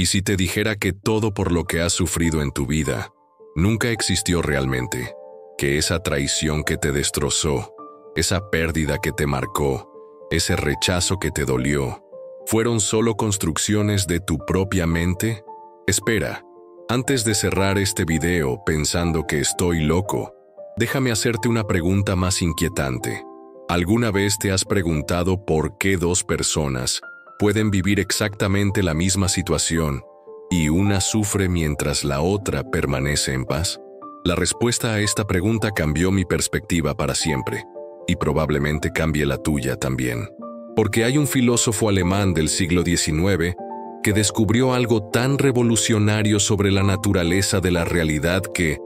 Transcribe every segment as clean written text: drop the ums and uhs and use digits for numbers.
¿Y si te dijera que todo por lo que has sufrido en tu vida nunca existió realmente? Que esa traición que te destrozó, esa pérdida que te marcó, ese rechazo que te dolió, ¿fueron solo construcciones de tu propia mente? Espera, antes de cerrar este video pensando que estoy loco, déjame hacerte una pregunta más inquietante. ¿Alguna vez te has preguntado por qué dos personas pueden vivir exactamente la misma situación y una sufre mientras la otra permanece en paz? La respuesta a esta pregunta cambió mi perspectiva para siempre, y probablemente cambie la tuya también. Porque hay un filósofo alemán del siglo XIX que descubrió algo tan revolucionario sobre la naturaleza de la realidad que,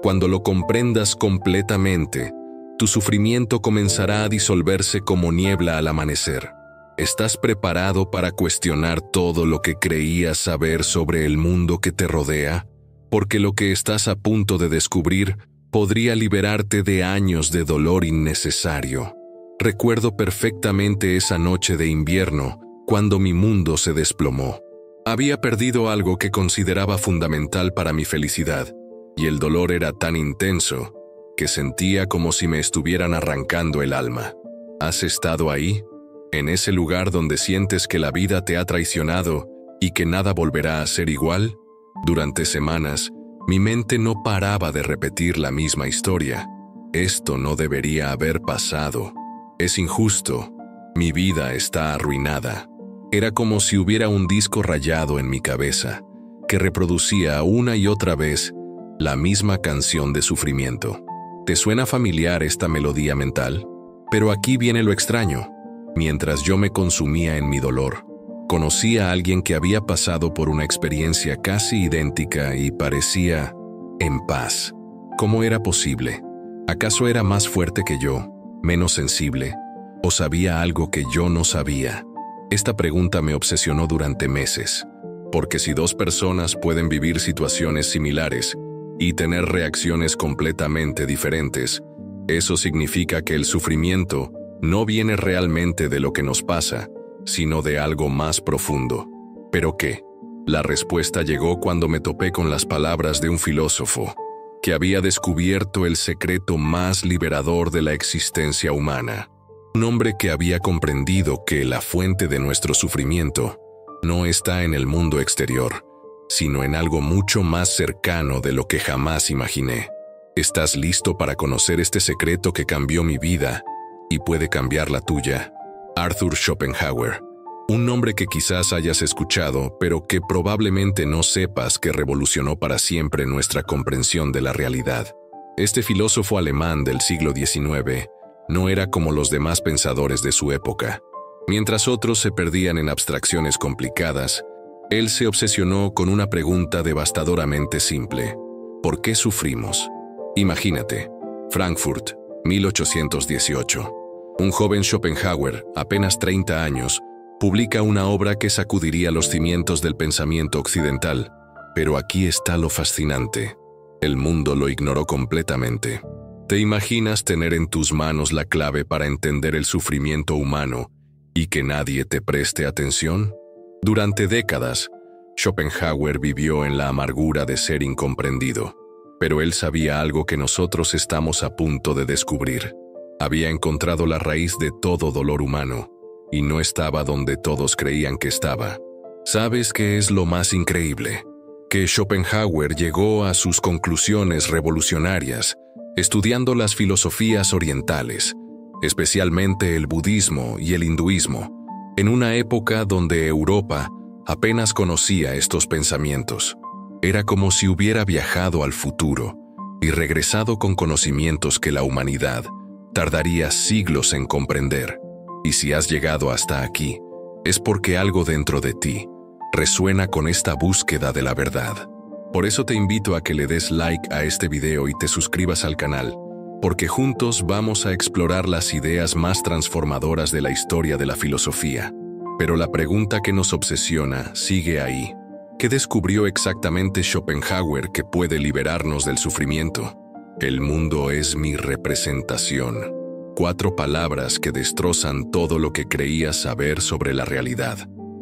cuando lo comprendas completamente, tu sufrimiento comenzará a disolverse como niebla al amanecer. ¿Estás preparado para cuestionar todo lo que creías saber sobre el mundo que te rodea? Porque lo que estás a punto de descubrir podría liberarte de años de dolor innecesario. Recuerdo perfectamente esa noche de invierno, cuando mi mundo se desplomó. Había perdido algo que consideraba fundamental para mi felicidad, y el dolor era tan intenso que sentía como si me estuvieran arrancando el alma. ¿Has estado ahí? En ese lugar donde sientes que la vida te ha traicionado y que nada volverá a ser igual. Durante semanas, mi mente no paraba de repetir la misma historia. Esto no debería haber pasado. Es injusto. Mi vida está arruinada. Era como si hubiera un disco rayado en mi cabeza, que reproducía una y otra vez la misma canción de sufrimiento. ¿Te suena familiar esta melodía mental? Pero aquí viene lo extraño. Mientras yo me consumía en mi dolor, conocí a alguien que había pasado por una experiencia casi idéntica y parecía en paz. ¿Cómo era posible? ¿Acaso era más fuerte que yo, menos sensible, o sabía algo que yo no sabía? Esta pregunta me obsesionó durante meses, porque si dos personas pueden vivir situaciones similares y tener reacciones completamente diferentes, eso significa que el sufrimiento no viene realmente de lo que nos pasa, sino de algo más profundo. ¿Pero qué? La respuesta llegó cuando me topé con las palabras de un filósofo que había descubierto el secreto más liberador de la existencia humana. Un hombre que había comprendido que la fuente de nuestro sufrimiento no está en el mundo exterior, sino en algo mucho más cercano de lo que jamás imaginé. ¿Estás listo para conocer este secreto que cambió mi vida y puede cambiar la tuya? Arthur Schopenhauer, un nombre que quizás hayas escuchado, pero que probablemente no sepas que revolucionó para siempre nuestra comprensión de la realidad. Este filósofo alemán del siglo XIX no era como los demás pensadores de su época. Mientras otros se perdían en abstracciones complicadas, él se obsesionó con una pregunta devastadoramente simple: ¿por qué sufrimos? Imagínate, Frankfurt, 1818. Un joven Schopenhauer, apenas 30 años, publica una obra que sacudiría los cimientos del pensamiento occidental. Pero aquí está lo fascinante. El mundo lo ignoró completamente. ¿Te imaginas tener en tus manos la clave para entender el sufrimiento humano y que nadie te preste atención? Durante décadas, Schopenhauer vivió en la amargura de ser incomprendido. Pero él sabía algo que nosotros estamos a punto de descubrir. Había encontrado la raíz de todo dolor humano, y no estaba donde todos creían que estaba. ¿Sabes qué es lo más increíble? Que Schopenhauer llegó a sus conclusiones revolucionarias estudiando las filosofías orientales, especialmente el budismo y el hinduismo, en una época donde Europa apenas conocía estos pensamientos. Era como si hubiera viajado al futuro y regresado con conocimientos que la humanidad tardaría siglos en comprender. Y si has llegado hasta aquí, es porque algo dentro de ti resuena con esta búsqueda de la verdad. Por eso te invito a que le des like a este video y te suscribas al canal, porque juntos vamos a explorar las ideas más transformadoras de la historia de la filosofía. Pero la pregunta que nos obsesiona sigue ahí. ¿Qué descubrió exactamente Schopenhauer que puede liberarnos del sufrimiento? El mundo es mi representación. 4 palabras que destrozan todo lo que creías saber sobre la realidad.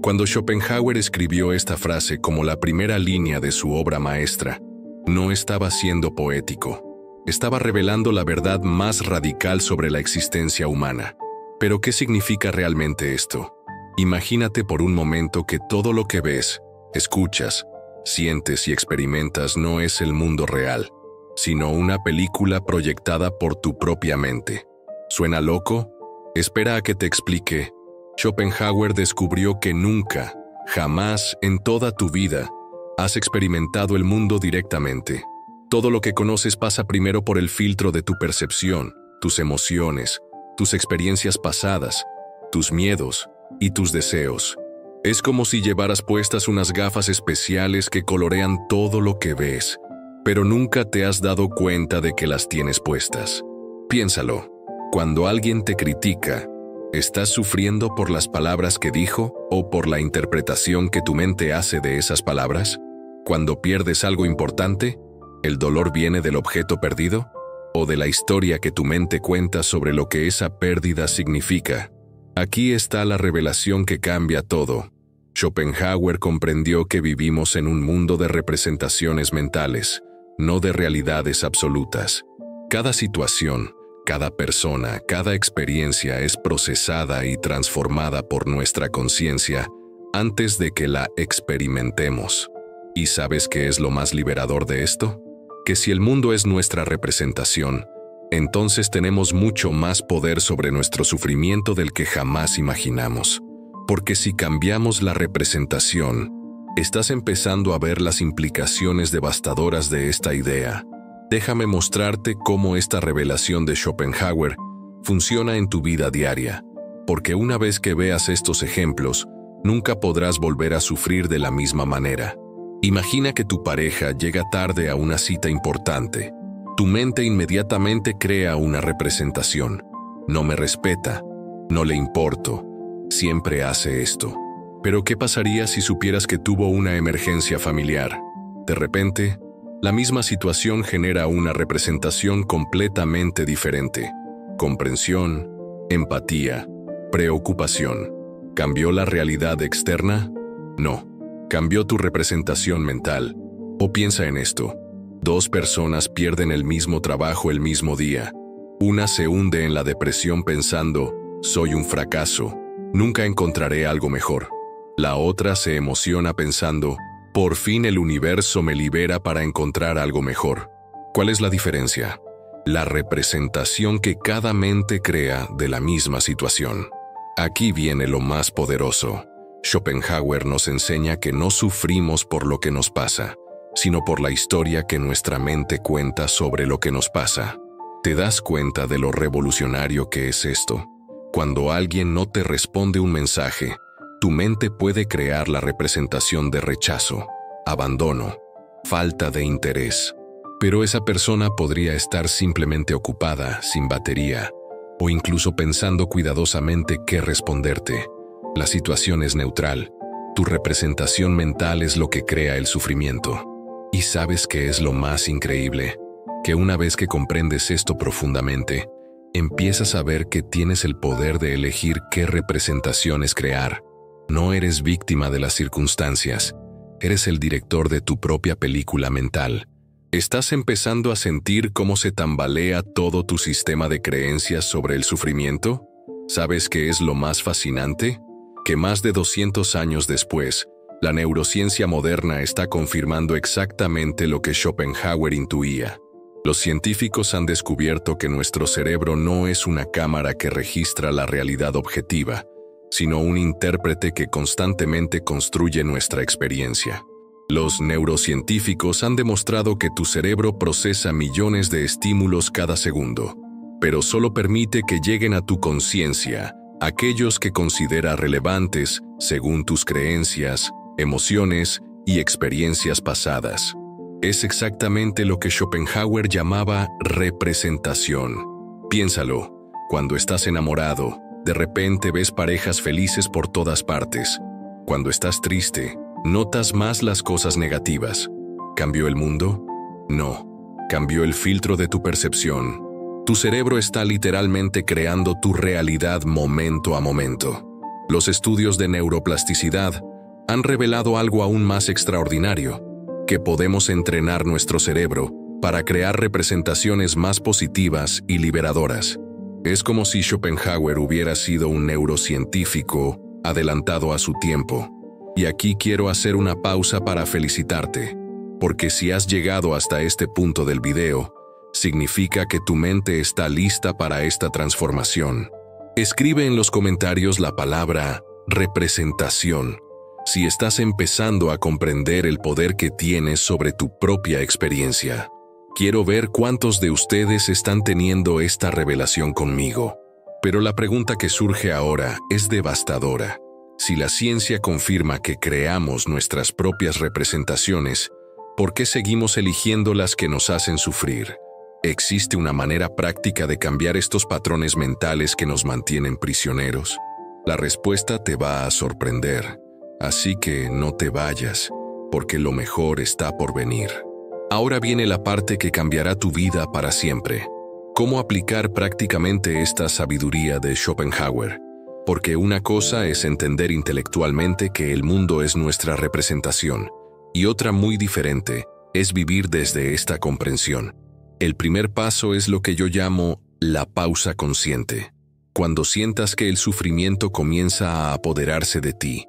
Cuando Schopenhauer escribió esta frase como la primera línea de su obra maestra, no estaba siendo poético. Estaba revelando la verdad más radical sobre la existencia humana. ¿Pero qué significa realmente esto? Imagínate por un momento que todo lo que ves, escuchas, sientes y experimentas no es el mundo real, sino una película proyectada por tu propia mente. ¿Suena loco? Espera a que te explique. Schopenhauer descubrió que nunca, jamás en toda tu vida, has experimentado el mundo directamente. Todo lo que conoces pasa primero por el filtro de tu percepción, tus emociones, tus experiencias pasadas, tus miedos y tus deseos. Es como si llevaras puestas unas gafas especiales que colorean todo lo que ves, pero nunca te has dado cuenta de que las tienes puestas. Piénsalo. Cuando alguien te critica, ¿estás sufriendo por las palabras que dijo o por la interpretación que tu mente hace de esas palabras? Cuando pierdes algo importante, ¿el dolor viene del objeto perdido o de la historia que tu mente cuenta sobre lo que esa pérdida significa? Aquí está la revelación que cambia todo. Schopenhauer comprendió que vivimos en un mundo de representaciones mentales, no de realidades absolutas. Cada situación, cada persona, cada experiencia es procesada y transformada por nuestra conciencia antes de que la experimentemos. ¿Y sabes qué es lo más liberador de esto? Que si el mundo es nuestra representación, entonces tenemos mucho más poder sobre nuestro sufrimiento del que jamás imaginamos. Porque si cambiamos la representación, estás empezando a ver las implicaciones devastadoras de esta idea. Déjame mostrarte cómo esta revelación de Schopenhauer funciona en tu vida diaria, porque una vez que veas estos ejemplos, nunca podrás volver a sufrir de la misma manera. Imagina que tu pareja llega tarde a una cita importante. Tu mente inmediatamente crea una representación. No me respeta, no le importo, siempre hace esto. Pero ¿qué pasaría si supieras que tuvo una emergencia familiar? De repente, la misma situación genera una representación completamente diferente. Comprensión, empatía, preocupación. ¿Cambió la realidad externa? No. Cambió tu representación mental. O piensa en esto. 2 personas pierden el mismo trabajo el mismo día. Una se hunde en la depresión pensando, soy un fracaso, nunca encontraré algo mejor. La otra se emociona pensando, por fin el universo me libera para encontrar algo mejor. ¿Cuál es la diferencia? La representación que cada mente crea de la misma situación. Aquí viene lo más poderoso. Schopenhauer nos enseña que no sufrimos por lo que nos pasa, sino por la historia que nuestra mente cuenta sobre lo que nos pasa. ¿Te das cuenta de lo revolucionario que es esto? Cuando alguien no te responde un mensaje, tu mente puede crear la representación de rechazo, abandono, falta de interés. Pero esa persona podría estar simplemente ocupada, sin batería, o incluso pensando cuidadosamente qué responderte. La situación es neutral. Tu representación mental es lo que crea el sufrimiento. ¿Y sabes qué es lo más increíble? Que una vez que comprendes esto profundamente, empiezas a ver que tienes el poder de elegir qué representaciones crear. No eres víctima de las circunstancias, eres el director de tu propia película mental. ¿Estás empezando a sentir cómo se tambalea todo tu sistema de creencias sobre el sufrimiento? ¿Sabes qué es lo más fascinante? Que más de 200 años después, la neurociencia moderna está confirmando exactamente lo que Schopenhauer intuía. Los científicos han descubierto que nuestro cerebro no es una cámara que registra la realidad objetiva, sino un intérprete que constantemente construye nuestra experiencia. Los neurocientíficos han demostrado que tu cerebro procesa millones de estímulos cada segundo, pero solo permite que lleguen a tu conciencia aquellos que considera relevantes según tus creencias, emociones y experiencias pasadas. Es exactamente lo que Schopenhauer llamaba representación. Piénsalo, cuando estás enamorado, de repente ves parejas felices por todas partes. Cuando estás triste, notas más las cosas negativas. ¿Cambió el mundo? No. Cambió el filtro de tu percepción. Tu cerebro está literalmente creando tu realidad momento a momento. Los estudios de neuroplasticidad han revelado algo aún más extraordinario, que podemos entrenar nuestro cerebro para crear representaciones más positivas y liberadoras. Es como si Schopenhauer hubiera sido un neurocientífico adelantado a su tiempo. Y aquí quiero hacer una pausa para felicitarte, porque si has llegado hasta este punto del video, significa que tu mente está lista para esta transformación. Escribe en los comentarios la palabra representación si estás empezando a comprender el poder que tienes sobre tu propia experiencia. Quiero ver cuántos de ustedes están teniendo esta revelación conmigo. Pero la pregunta que surge ahora es devastadora. Si la ciencia confirma que creamos nuestras propias representaciones, ¿por qué seguimos eligiendo las que nos hacen sufrir? ¿Existe una manera práctica de cambiar estos patrones mentales que nos mantienen prisioneros? La respuesta te va a sorprender, así que no te vayas, porque lo mejor está por venir. Ahora viene la parte que cambiará tu vida para siempre. ¿Cómo aplicar prácticamente esta sabiduría de Schopenhauer? Porque una cosa es entender intelectualmente que el mundo es nuestra representación, y otra muy diferente es vivir desde esta comprensión. El primer paso es lo que yo llamo la pausa consciente. Cuando sientas que el sufrimiento comienza a apoderarse de ti,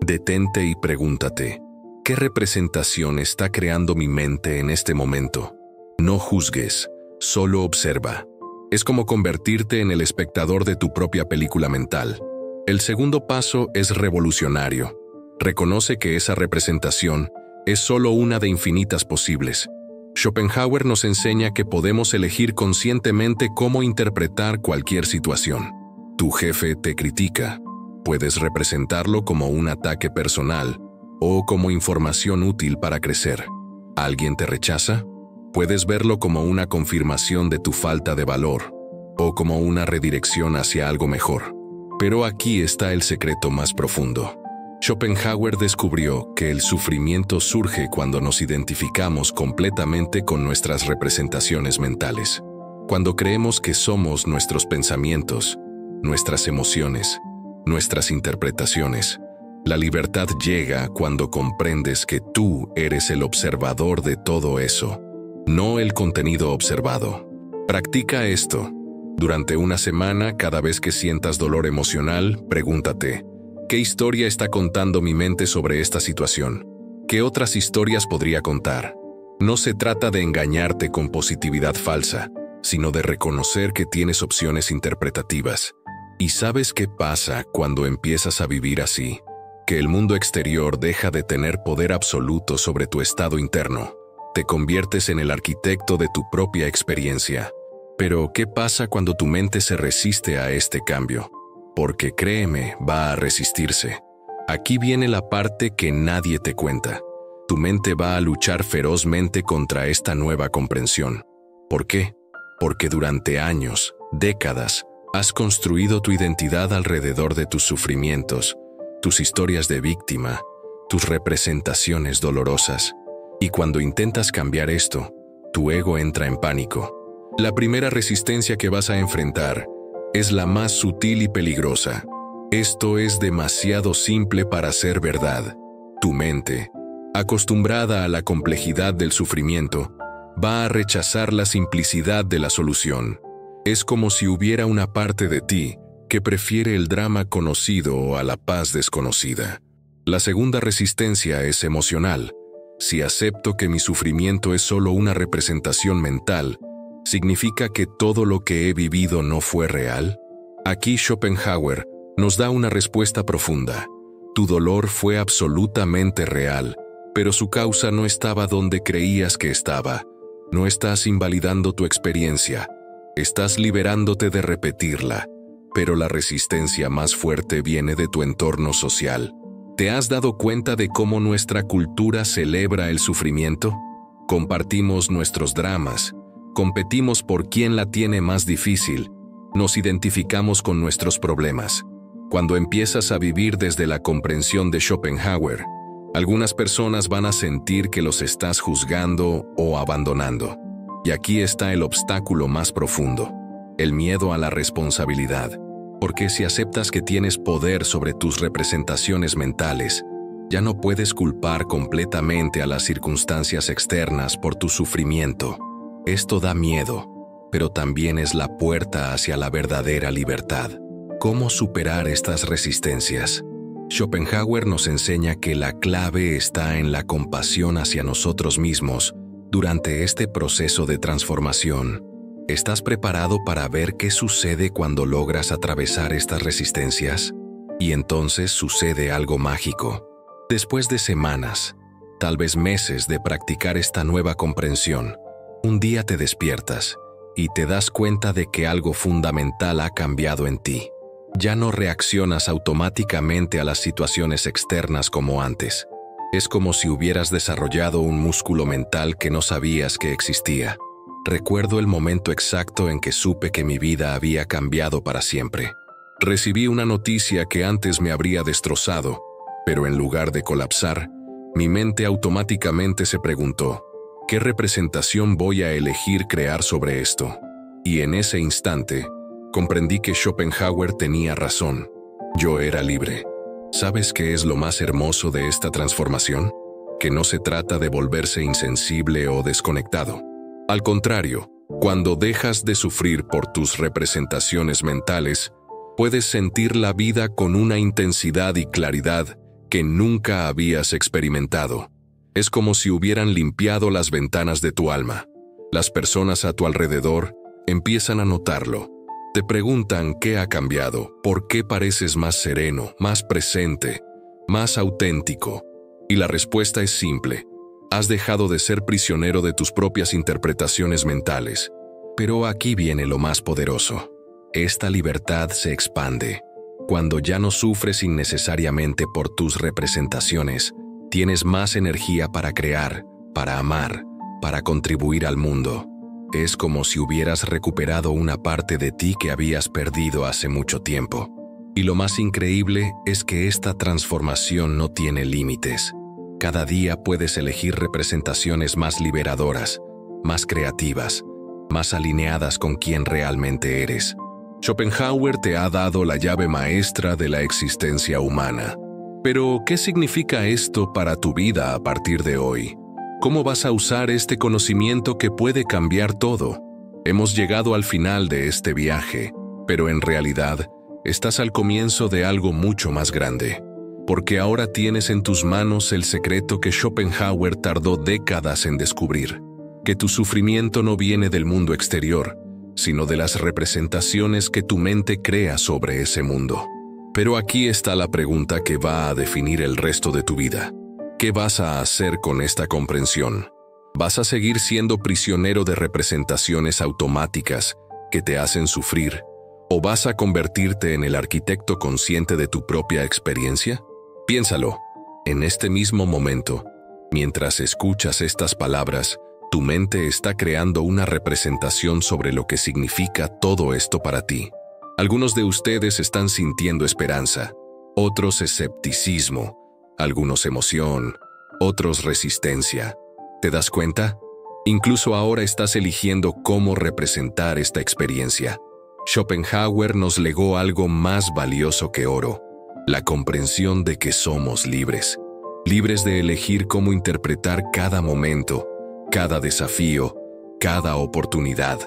detente y pregúntate, ¿qué representación está creando mi mente en este momento? No juzgues, solo observa. Es como convertirte en el espectador de tu propia película mental. El segundo paso es revolucionario. Reconoce que esa representación es solo una de infinitas posibles. Schopenhauer nos enseña que podemos elegir conscientemente cómo interpretar cualquier situación. Tu jefe te critica. Puedes representarlo como un ataque personal o como información útil para crecer. ¿Alguien te rechaza? Puedes verlo como una confirmación de tu falta de valor o como una redirección hacia algo mejor. Pero aquí está el secreto más profundo. Schopenhauer descubrió que el sufrimiento surge cuando nos identificamos completamente con nuestras representaciones mentales. Cuando creemos que somos nuestros pensamientos, nuestras emociones, nuestras interpretaciones. La libertad llega cuando comprendes que tú eres el observador de todo eso, no el contenido observado. Practica esto. Durante una semana, cada vez que sientas dolor emocional, pregúntate, ¿qué historia está contando mi mente sobre esta situación? ¿Qué otras historias podría contar? No se trata de engañarte con positividad falsa, sino de reconocer que tienes opciones interpretativas. ¿Y sabes qué pasa cuando empiezas a vivir así? Que el mundo exterior deja de tener poder absoluto sobre tu estado interno. Te conviertes en el arquitecto de tu propia experiencia. Pero, ¿qué pasa cuando tu mente se resiste a este cambio? Porque créeme, va a resistirse. Aquí viene la parte que nadie te cuenta. Tu mente va a luchar ferozmente contra esta nueva comprensión. ¿Por qué? Porque durante años, décadas, has construido tu identidad alrededor de tus sufrimientos, tus historias de víctima, tus representaciones dolorosas. Y cuando intentas cambiar esto, tu ego entra en pánico. La primera resistencia que vas a enfrentar es la más sutil y peligrosa. Esto es demasiado simple para ser verdad. Tu mente, acostumbrada a la complejidad del sufrimiento, va a rechazar la simplicidad de la solución. Es como si hubiera una parte de ti que prefiere el drama conocido a la paz desconocida. La segunda resistencia es emocional. Si acepto que mi sufrimiento es solo una representación mental, ¿significa que todo lo que he vivido no fue real? Aquí Schopenhauer nos da una respuesta profunda. Tu dolor fue absolutamente real, pero su causa no estaba donde creías que estaba. No estás invalidando tu experiencia, estás liberándote de repetirla, pero la resistencia más fuerte viene de tu entorno social. ¿Te has dado cuenta de cómo nuestra cultura celebra el sufrimiento? Compartimos nuestros dramas, competimos por quién la tiene más difícil, nos identificamos con nuestros problemas. Cuando empiezas a vivir desde la comprensión de Schopenhauer, algunas personas van a sentir que los estás juzgando o abandonando. Y aquí está el obstáculo más profundo, el miedo a la responsabilidad. Porque si aceptas que tienes poder sobre tus representaciones mentales, ya no puedes culpar completamente a las circunstancias externas por tu sufrimiento. Esto da miedo, pero también es la puerta hacia la verdadera libertad. ¿Cómo superar estas resistencias? Schopenhauer nos enseña que la clave está en la compasión hacia nosotros mismos durante este proceso de transformación. ¿Estás preparado para ver qué sucede cuando logras atravesar estas resistencias? Y entonces sucede algo mágico. Después de semanas, tal vez meses de practicar esta nueva comprensión, un día te despiertas y te das cuenta de que algo fundamental ha cambiado en ti. Ya no reaccionas automáticamente a las situaciones externas como antes. Es como si hubieras desarrollado un músculo mental que no sabías que existía. Recuerdo el momento exacto en que supe que mi vida había cambiado para siempre. Recibí una noticia que antes me habría destrozado, pero en lugar de colapsar, mi mente automáticamente se preguntó, ¿qué representación voy a elegir crear sobre esto? Y en ese instante, comprendí que Schopenhauer tenía razón. Yo era libre. ¿Sabes qué es lo más hermoso de esta transformación? Que no se trata de volverse insensible o desconectado. Al contrario, cuando dejas de sufrir por tus representaciones mentales, puedes sentir la vida con una intensidad y claridad que nunca habías experimentado. Es como si hubieran limpiado las ventanas de tu alma. Las personas a tu alrededor empiezan a notarlo. Te preguntan qué ha cambiado, por qué pareces más sereno, más presente, más auténtico. Y la respuesta es simple. Has dejado de ser prisionero de tus propias interpretaciones mentales. Pero aquí viene lo más poderoso. Esta libertad se expande. Cuando ya no sufres innecesariamente por tus representaciones, tienes más energía para crear, para amar, para contribuir al mundo. Es como si hubieras recuperado una parte de ti que habías perdido hace mucho tiempo. Y lo más increíble es que esta transformación no tiene límites. Cada día puedes elegir representaciones más liberadoras, más creativas, más alineadas con quien realmente eres. Schopenhauer te ha dado la llave maestra de la existencia humana. Pero, ¿qué significa esto para tu vida a partir de hoy? ¿Cómo vas a usar este conocimiento que puede cambiar todo? Hemos llegado al final de este viaje, pero en realidad, estás al comienzo de algo mucho más grande. Porque ahora tienes en tus manos el secreto que Schopenhauer tardó décadas en descubrir, que tu sufrimiento no viene del mundo exterior, sino de las representaciones que tu mente crea sobre ese mundo. Pero aquí está la pregunta que va a definir el resto de tu vida. ¿Qué vas a hacer con esta comprensión? ¿Vas a seguir siendo prisionero de representaciones automáticas que te hacen sufrir? ¿O vas a convertirte en el arquitecto consciente de tu propia experiencia? Piénsalo. En este mismo momento, mientras escuchas estas palabras, tu mente está creando una representación sobre lo que significa todo esto para ti. Algunos de ustedes están sintiendo esperanza, otros escepticismo, algunos emoción, otros resistencia. ¿Te das cuenta? Incluso ahora estás eligiendo cómo representar esta experiencia. Schopenhauer nos legó algo más valioso que oro, la comprensión de que somos libres, libres de elegir cómo interpretar cada momento, cada desafío, cada oportunidad,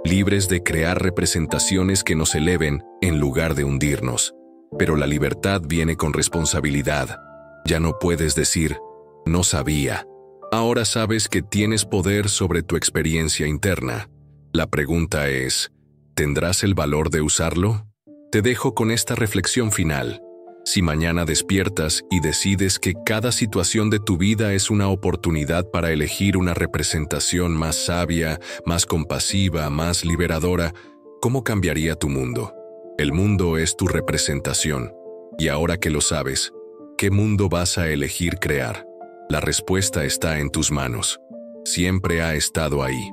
libres de crear representaciones que nos eleven en lugar de hundirnos. Pero la libertad viene con responsabilidad. Ya no puedes decir, no sabía. Ahora sabes que tienes poder sobre tu experiencia interna. La pregunta es, ¿tendrás el valor de usarlo? Te dejo con esta reflexión final. Si mañana despiertas y decides que cada situación de tu vida es una oportunidad para elegir una representación más sabia, más compasiva, más liberadora, ¿cómo cambiaría tu mundo? El mundo es tu representación. Y ahora que lo sabes, ¿qué mundo vas a elegir crear? La respuesta está en tus manos. Siempre ha estado ahí.